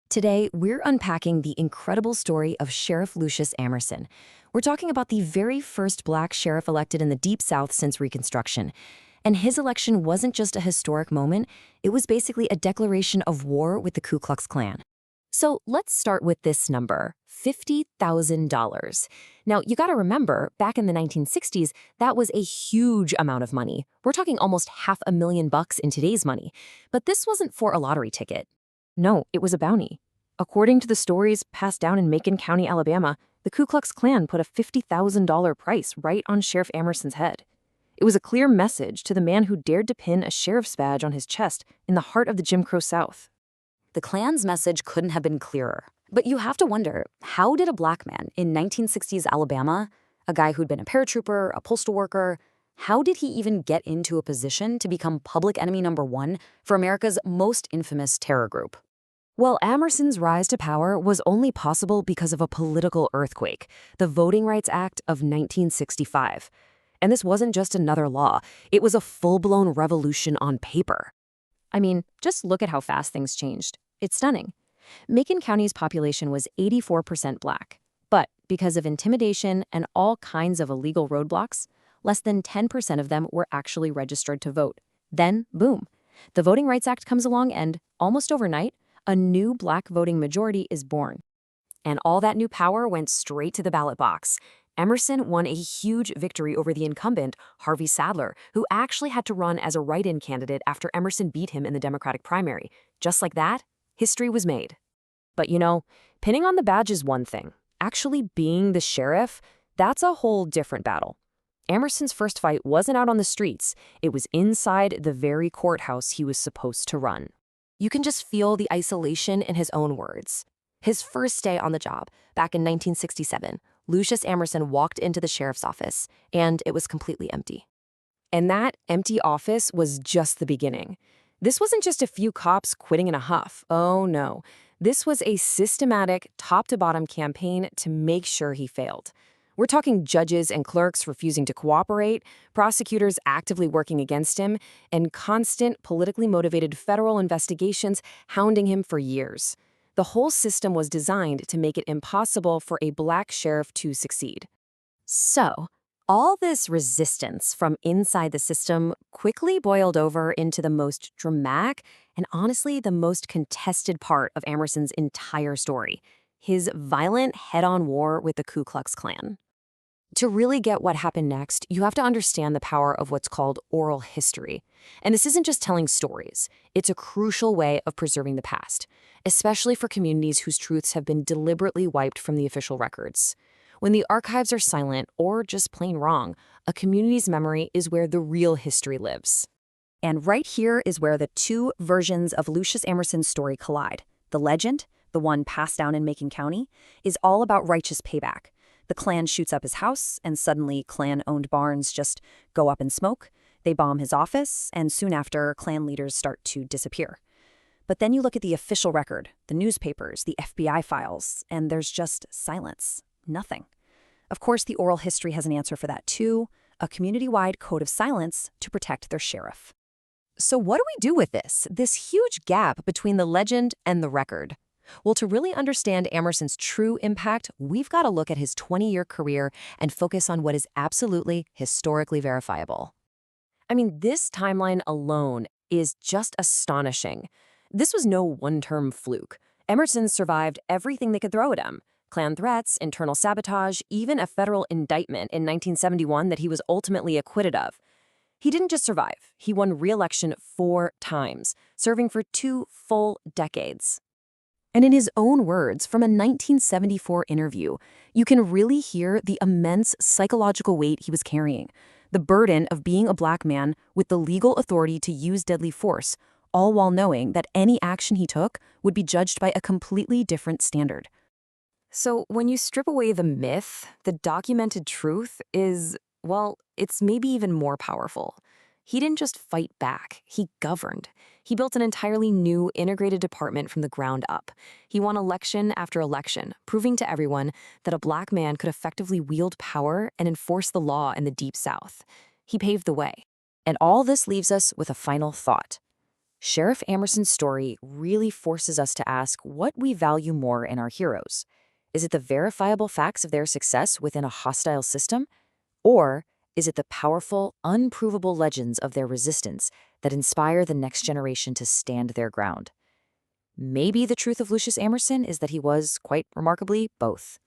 Today, we're unpacking the incredible story of Sheriff Lucius Amerson. We're talking about the very first black sheriff elected in the Deep South since Reconstruction. And his election wasn't just a historic moment, it was basically a declaration of war with the Ku Klux Klan. So let's start with this number, $50,000. Now, you gotta remember, back in the 1960s, that was a huge amount of money. We're talking almost $500,000 in today's money. But this wasn't for a lottery ticket. No, it was a bounty. According to the stories passed down in Macon County, Alabama, the Ku Klux Klan put a $50,000 price right on Sheriff Amerson's head. It was a clear message to the man who dared to pin a sheriff's badge on his chest in the heart of the Jim Crow South. The Klan's message couldn't have been clearer. But you have to wonder, how did a black man in 1960s Alabama, a guy who'd been a paratrooper, a postal worker, how did he even get into a position to become public enemy number one for America's most infamous terror group? Well, Amerson's rise to power was only possible because of a political earthquake, the Voting Rights Act of 1965. And this wasn't just another law, it was a full-blown revolution on paper. I mean, just look at how fast things changed. It's stunning. Macon County's population was 84% black, but because of intimidation and all kinds of illegal roadblocks, less than 10% of them were actually registered to vote. Then, boom, the Voting Rights Act comes along and, almost overnight, a new black voting majority is born. And all that new power went straight to the ballot box. Amerson won a huge victory over the incumbent, Harvey Sadler, who actually had to run as a write-in candidate after Amerson beat him in the Democratic primary. Just like that, history was made. But you know, pinning on the badge is one thing. Actually being the sheriff, that's a whole different battle. Amerson's first fight wasn't out on the streets. It was inside the very courthouse he was supposed to run. You can just feel the isolation in his own words. His first day on the job, back in 1967, Lucius Amerson walked into the sheriff's office, and it was completely empty. And that empty office was just the beginning. This wasn't just a few cops quitting in a huff. Oh no. This was a systematic, top-to-bottom campaign to make sure he failed. We're talking judges and clerks refusing to cooperate, prosecutors actively working against him, and constant, politically motivated federal investigations hounding him for years. The whole system was designed to make it impossible for a black sheriff to succeed. So, all this resistance from inside the system quickly boiled over into the most dramatic and honestly the most contested part of Amerson's entire story, his violent head-on war with the Ku Klux Klan. To really get what happened next, you have to understand the power of what's called oral history. And this isn't just telling stories. It's a crucial way of preserving the past, especially for communities whose truths have been deliberately wiped from the official records. When the archives are silent or just plain wrong, a community's memory is where the real history lives. And right here is where the two versions of Lucius Amerson's story collide. The legend, the one passed down in Macon County, is all about righteous payback. The Klan shoots up his house, and suddenly Klan-owned barns just go up in smoke. They bomb his office, and soon after, Klan leaders start to disappear. But then you look at the official record, the newspapers, the FBI files, and there's just silence. Nothing. Of course, the oral history has an answer for that too, a community-wide code of silence to protect their sheriff. So what do we do with this huge gap between the legend and the record? Well, to really understand Amerson's true impact, we've got to look at his 20-year career and focus on what is absolutely historically verifiable. I mean, this timeline alone is just astonishing. This was no one-term fluke. Amerson survived everything they could throw at him. Klan threats, internal sabotage, even a federal indictment in 1971 that he was ultimately acquitted of. He didn't just survive. He won re-election 4 times, serving for 2 full decades. And in his own words from a 1974 interview, you can really hear the immense psychological weight he was carrying, the burden of being a black man with the legal authority to use deadly force, all while knowing that any action he took would be judged by a completely different standard. So when you strip away the myth, the documented truth is, well, it's maybe even more powerful. He didn't just fight back, he governed. He built an entirely new, integrated department from the ground up. He won election after election, proving to everyone that a black man could effectively wield power and enforce the law in the Deep South. He paved the way. And all this leaves us with a final thought. Sheriff Amerson's story really forces us to ask what we value more in our heroes. Is it the verifiable facts of their success within a hostile system? Or is it the powerful, unprovable legends of their resistance that inspire the next generation to stand their ground? Maybe the truth of Lucius Amerson is that he was, quite remarkably, both.